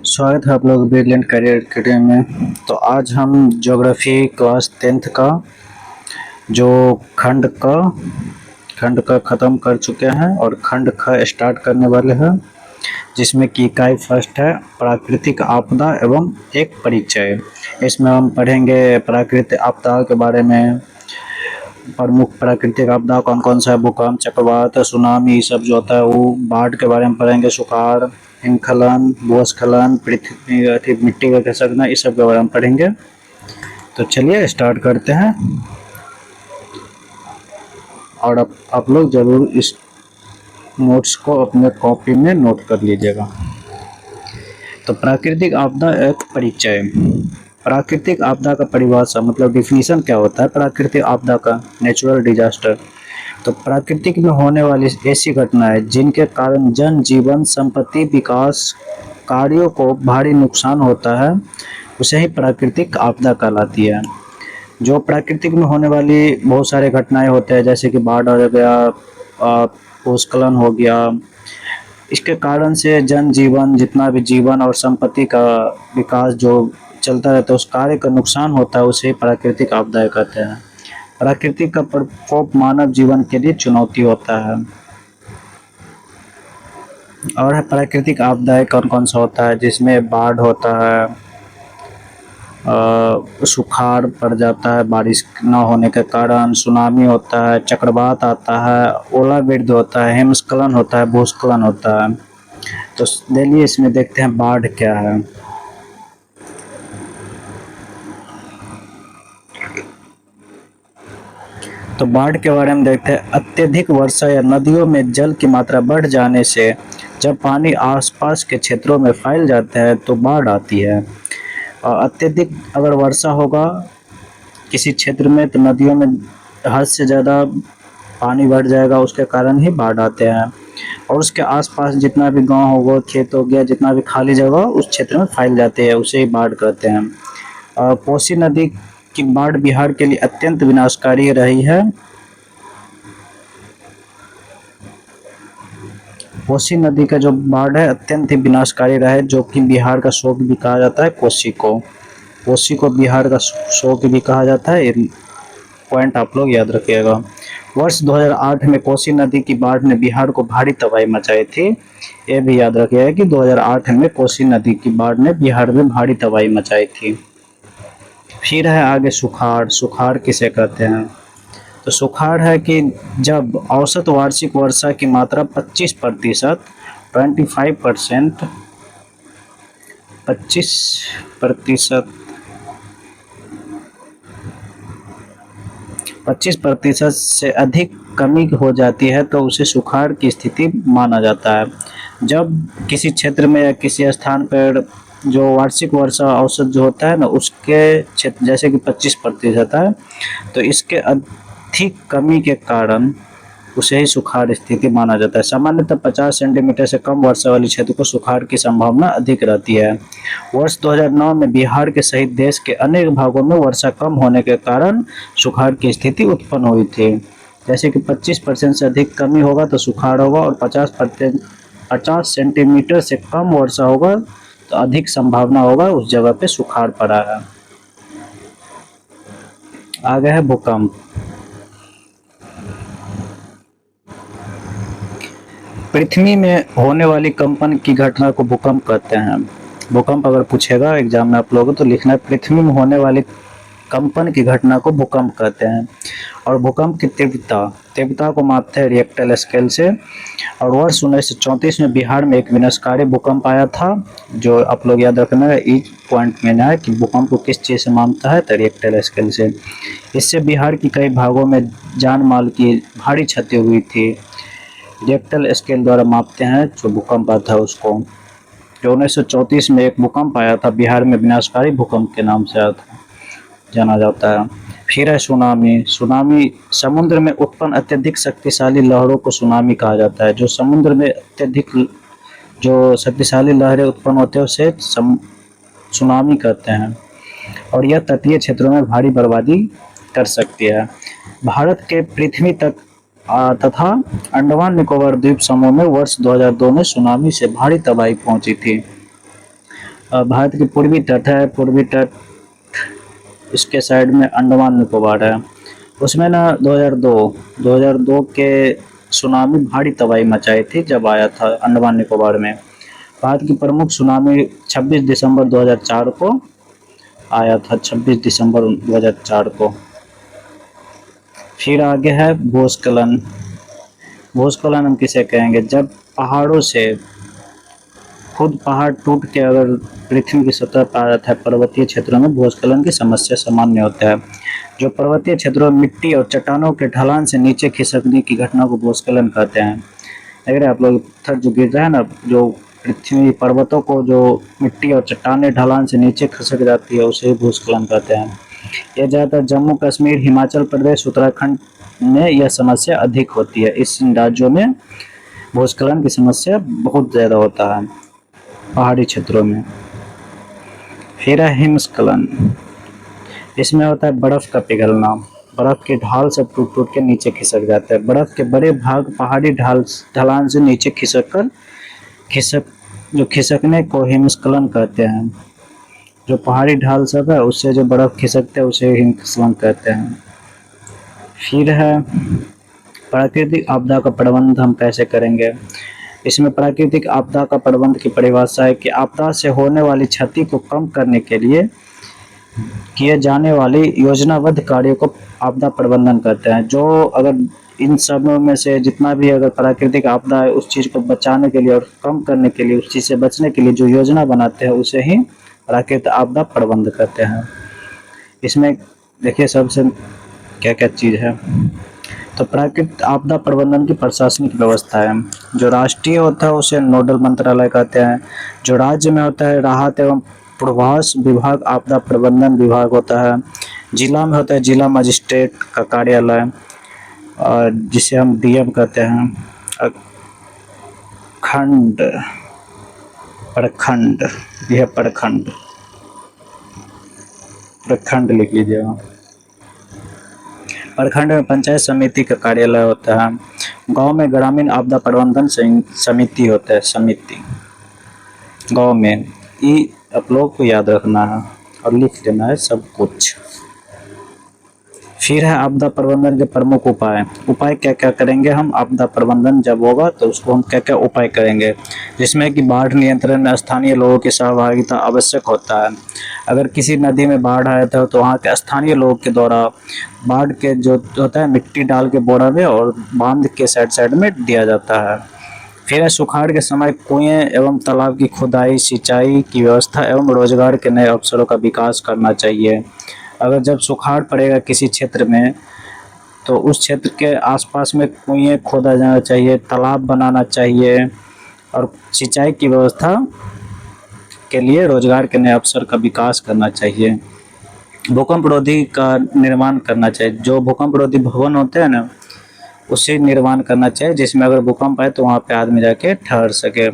स्वागत है आप लोग ब्रिलियंट करियर अकेडमी में। तो आज हम ज्योग्राफी क्लास 10th का जो खंड का ख़त्म कर चुके हैं और खंड ख स्टार्ट करने वाले हैं, जिसमें की इकाई फर्स्ट है प्राकृतिक आपदा एवं एक परिचय। इसमें हम पढ़ेंगे प्राकृतिक आपदा के बारे में। प्रमुख प्राकृतिक आपदा कौन कौन सा है? भूकंप, चक्रवात, सुनामी, ये सब जो होता है वो। बाढ़ के बारे में पढ़ेंगे, सुखाड़, हिमस्खलन, भूस्खलन, पृथ्वी अति मिट्टी का खिसकना, इस सब के बारे में पढ़ेंगे। तो चलिए स्टार्ट करते हैं। और आप लोग जरूर इस नोट्स को अपने कॉपी में नोट कर लीजिएगा। तो प्राकृतिक आपदा एक परिचय। प्राकृतिक आपदा का परिभाषा मतलब डिफिनीशन क्या होता है प्राकृतिक आपदा का? Natural disaster. तो प्राकृतिक में होने वाली ऐसी घटनाएं जिनके कारण जन जीवन, संपत्ति, विकास कार्यों को भारी नुकसान होता है, उसे ही प्राकृतिक आपदा कहलाती है। जो प्राकृतिक में होने वाली बहुत सारे घटनाएं होते हैं, जैसे कि बाढ़ आ गया, भूस्खलन हो गया, इसके कारण से जन जीवन, जितना भी जीवन और संपत्ति का विकास जो चलता रहता है, उस कार्य का नुकसान होता है, उसे प्राकृतिक आपदाएं कहते हैं। प्राकृतिक का प्रकोप मानव जीवन के लिए चुनौती होता है। और है प्राकृतिक आपदाएं कौन कौन सा होता है, जिसमें बाढ़ होता है, सुखाड़ पड़ जाता है बारिश न होने के कारण, सुनामी होता है, चक्रवात आता है, ओलावृष्टि होता है, हिमस्खलन होता है, भूस्खलन होता है। तो चलिए इसमें देखते हैं बाढ़ क्या है। तो बाढ़ के बारे में देखते हैं। अत्यधिक वर्षा या नदियों में जल की मात्रा बढ़ जाने से जब पानी आसपास के क्षेत्रों में फैल जाता है तो बाढ़ आती है। और अत्यधिक अगर वर्षा होगा किसी क्षेत्र में तो नदियों में हद से ज़्यादा पानी बढ़ जाएगा, उसके कारण ही बाढ़ आते हैं। और उसके आसपास जितना भी गांव होगा, खेत हो गया, जितना भी खाली जगह उस क्षेत्र में फैल जाते हैं, उसे ही बाढ़ कहते हैं। और कोसी नदी की बाढ़ बिहार के लिए अत्यंत विनाशकारी रही है। कोसी नदी का जो बाढ़ है अत्यंत ही विनाशकारी रहा है, जो कि बिहार का शोक भी कहा जाता है। कोसी को बिहार का शोक भी कहा जाता है। ये पॉइंट आप लोग याद रखिएगा। वर्ष 2008 में कोसी नदी की बाढ़ ने बिहार को भारी तबाही मचाई थी। ये भी याद रखिएगा कि 2008 में कोसी नदी की बाढ़ ने बिहार में भारी तबाही मचाई थी। फिर है आगे सुखाड़। सुखाड़ किसे कहते हैं? तो सुखाड़ है कि जब औसत वार्षिक वर्षा की मात्रा 25% 25% 25% 25% से अधिक कमी हो जाती है तो उसे सुखाड़ की स्थिति माना जाता है। जब किसी क्षेत्र में या किसी स्थान पर जो वार्षिक वर्षा औसत जो होता है ना, उसके क्षेत्र जैसे कि 25% है, तो इसके अधिक कमी के कारण उसे ही सुखाड़ स्थिति माना जाता है। सामान्यतः 50 सेंटीमीटर से कम वर्षा वाले क्षेत्र को सुखाड़ की संभावना अधिक रहती है। वर्ष 2009 में बिहार के सहित देश के अनेक भागों में वर्षा कम होने के कारण सुखाड़ की स्थिति उत्पन्न हुई थी। जैसे कि 25% से अधिक कमी होगा तो सुखाड़ होगा, और 50 सेंटीमीटर से कम वर्षा होगा तो अधिक संभावना होगा उस जगह पे सुखाड़ पड़ा है। आगे है भूकंप। पृथ्वी में होने वाली कंपन की घटना को भूकंप कहते हैं। भूकंप अगर पूछेगा एग्जाम में आप लोगों को तो लिखना है पृथ्वी में होने वाली कंपन की घटना को भूकंप कहते हैं। और भूकंप की तीव्रता को मापते हैं रिएक्टर स्केल से। और वर्ष 1934 में बिहार में एक विनाशकारी भूकंप आया था, जो आप लोग याद रखना है। इस पॉइंट में है कि भूकंप को किस चीज़ से मापता है, तो रिएक्टर स्केल से। इससे बिहार की कई भागों में जान माल की भारी क्षति हुई थी। रिएक्टर स्केल द्वारा मापते हैं जो भूकंप आता है उसको। जो 1934 में एक भूकंप आया था बिहार में, विनाशकारी भूकंप के नाम से जाना जाता है। फिर है सुनामी। सुनामी समुद्र में उत्पन्न अत्यधिक शक्तिशाली लहरों को सुनामी कहा जाता है। जो समुद्र में अत्यधिक जो शक्तिशाली लहरें उत्पन्न होते हैं उसे सुनामी कहते हैं। और यह तटीय क्षेत्रों में भारी बर्बादी कर सकती है। भारत के पृथ्वी तक तथा अंडमान निकोबार द्वीप समूह में वर्ष 2002 में सुनामी से भारी तबाही पहुंची थी। भारत की पूर्वी तट है, पूर्वी तट इसके साइड में अंडमान निकोबार है। उसमें ना 2002 के सुनामी भारी तबाही मचाई थी जब आया था अंडमान निकोबार में। भारत की प्रमुख सुनामी 26 दिसंबर 2004 को आया था, 26 दिसंबर 2004 को। फिर आगे है भूस्खलन। भूस्खलन हम किसे कहेंगे? जब पहाड़ों से खुद पहाड़ टूट के अगर पृथ्वी की सतह पर आ जाता है, पर्वतीय क्षेत्रों में भूस्खलन की समस्या सामान्य होता है। जो पर्वतीय क्षेत्रों में मिट्टी और चट्टानों के ढलान से नीचे खिसकने की घटना को भूस्खलन कहते हैं। अगर आप लोग पत्थर जो गिर रहा है ना, जो पृथ्वी पर्वतों को जो मिट्टी और चट्टानें ढलान से नीचे खिसक जाती है, उसे भूस्खलन कहते हैं। यह ज़्यादातर जम्मू कश्मीर, हिमाचल प्रदेश, उत्तराखंड में यह समस्या अधिक होती है। इस राज्यों में भूस्खलन की समस्या बहुत ज़्यादा होता है, पहाड़ी क्षेत्रों में। फिर है हिमस्खलन। इसमें होता है बर्फ का पिघलना। बर्फ की ढाल सब टूट टूट के नीचे खिसक जाता है। बर्फ के बड़े भाग पहाड़ी ढलान से नीचे खिसकने को हिमस्खलन कहते हैं। जो पहाड़ी ढाल सब है उससे जो बर्फ खिसकते हैं उसे हिमस्खलन कहते हैं। फिर है प्राकृतिक आपदा का प्रबंध हम कैसे करेंगे? इसमें प्राकृतिक आपदा का प्रबंध की परिभाषा है कि आपदा से होने वाली क्षति को कम करने के लिए किए जाने वाली योजनाबद्ध कार्यों को आपदा प्रबंधन कहते हैं। जो अगर इन सब में से जितना भी अगर प्राकृतिक आपदा है, उस चीज़ को बचाने के लिए और कम करने के लिए, उस चीज़ से बचने के लिए जो योजना बनाते हैं, उसे ही प्राकृतिक आपदा प्रबंध कहते हैं। इसमें देखिए सबसे क्या क्या चीज़ है। तो प्राकृतिक आपदा प्रबंधन की प्रशासनिक व्यवस्था है। जो राष्ट्रीय होता है उसे नोडल मंत्रालय कहते हैं। जो राज्य में होता है राहत एवं पूर्वाभस विभाग, आपदा प्रबंधन विभाग होता है। जिला में होता है जिला मजिस्ट्रेट का कार्यालय, और जिसे हम डीएम कहते हैं। खंड, प्रखंड, यह प्रखंड, प्रखंड लिख लीजिएगा। प्रखंड में पंचायत समिति का कार्यालय होता है। गांव में ग्रामीण आपदा प्रबंधन समिति होता है, समिति गांव में। ये आप लोग को याद रखना है और लिख लेना है सब कुछ। फिर है आपदा प्रबंधन के प्रमुख उपाय। उपाय क्या क्या करेंगे हम? आपदा प्रबंधन जब होगा तो उसको हम क्या क्या उपाय करेंगे, जिसमें कि बाढ़ नियंत्रण में स्थानीय लोगों की सहभागिता आवश्यक होता है। अगर किसी नदी में बाढ़ आया था तो वहाँ के स्थानीय लोगों के द्वारा बाढ़ के जो होता है मिट्टी डाल के बोरा में और बांध के साइड साइड में दिया जाता है। फिर है सुखाड़ के समय कुएं एवं तालाब की खुदाई, सिंचाई की व्यवस्था एवं रोजगार के नए अवसरों का विकास करना चाहिए। अगर जब सुखाड़ पड़ेगा किसी क्षेत्र में तो उस क्षेत्र के आसपास में कुएं खोदा जाना चाहिए, तालाब बनाना चाहिए और सिंचाई की व्यवस्था के लिए रोजगार के नए अवसर का विकास करना चाहिए। भूकंप रोधी का निर्माण करना चाहिए। जो भूकंप रोधी भवन होते हैं ना, उसे निर्माण करना चाहिए, जिसमें अगर भूकंप आए तो वहाँ पे आदमी जाके ठहर सके।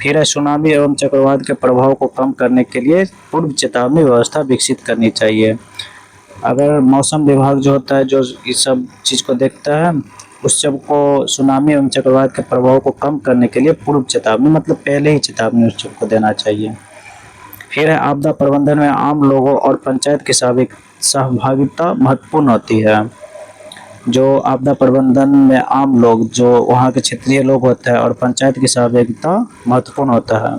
फिर है सुनामी एवं चक्रवात के प्रभाव को कम करने के लिए पूर्व चेतावनी व्यवस्था विकसित करनी चाहिए। अगर मौसम विभाग जो होता है जो इस सब चीज़ को देखता है, उस सब को सुनामी एवं चक्रवात के प्रभाव को कम करने के लिए पूर्व चेतावनी मतलब पहले ही चेतावनी उस सबको देना चाहिए। फिर है आपदा प्रबंधन में आम लोगों और पंचायत की सहभागिता महत्वपूर्ण होती है। जो आपदा प्रबंधन में आम लोग, जो वहाँ के क्षेत्रीय लोग होते हैं, और पंचायत की सहभागिता महत्वपूर्ण होता है।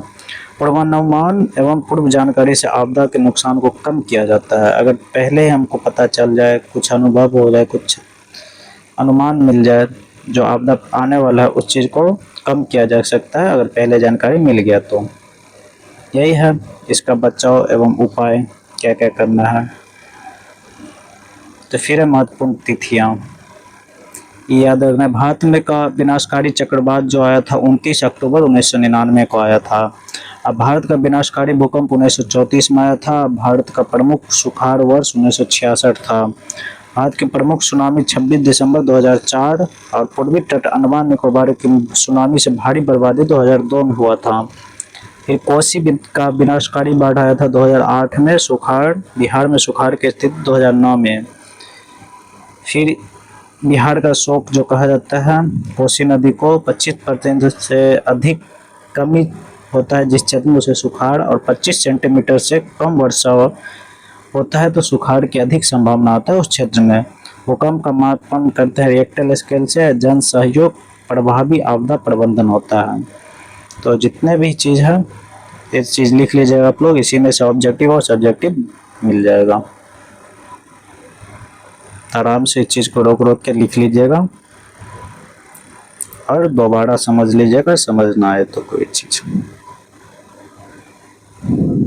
पूर्वानुमान एवं पूर्व जानकारी से आपदा के नुकसान को कम किया जाता है। अगर पहले ही हमको पता चल जाए, कुछ अनुभव हो जाए, कुछ अनुमान मिल जाए जो आपदा आने वाला है, उस चीज़ को कम किया जा सकता है अगर पहले जानकारी मिल गया तो। यही है इसका बचाव एवं उपाय क्या क्या करना है। तो फिर है महत्वपूर्ण तिथियाँ, याद रखना है। भारत में का विनाशकारी चक्रवात जो आया था 29 अक्टूबर 1999 को आया था। अब भारत का विनाशकारी भूकंप 1934 में आया था। भारत का प्रमुख सुखाड़ वर्ष 1966 था। भारत के प्रमुख सुनामी 26 दिसंबर 2004 और पूर्वी तट अंडमान निकोबार की सुनामी से भारी बर्बादी 2002 में हुआ था। फिर कोसी का विनाशकारी बाढ़ आया था 2008 में। सुखाड़ बिहार में सुखाड़ की स्थिति 2009 में। फिर बिहार का शोक जो कहा जाता है, कोसी नदी को 25% से अधिक कमी होता है जिस क्षेत्र में उसे सुखाड़ और 25 सेंटीमीटर से कम वर्षा होता है तो सुखाड़ की अधिक संभावना होता है उस क्षेत्र में। भूकंप का मापन करते हैं रिएक्टर स्केल से। जन सहयोग प्रभावी आपदा प्रबंधन होता है। तो जितने भी चीज़ है ये चीज़ लिख लीजिएगा आप लोग, इसी में से ऑब्जेक्टिव और सब्जेक्टिव मिल जाएगा। आराम से इस चीज़ को रोक रोक के लिख लीजिएगा और दोबारा समझ लीजिएगा, समझ ना आए तो कोई चीज़।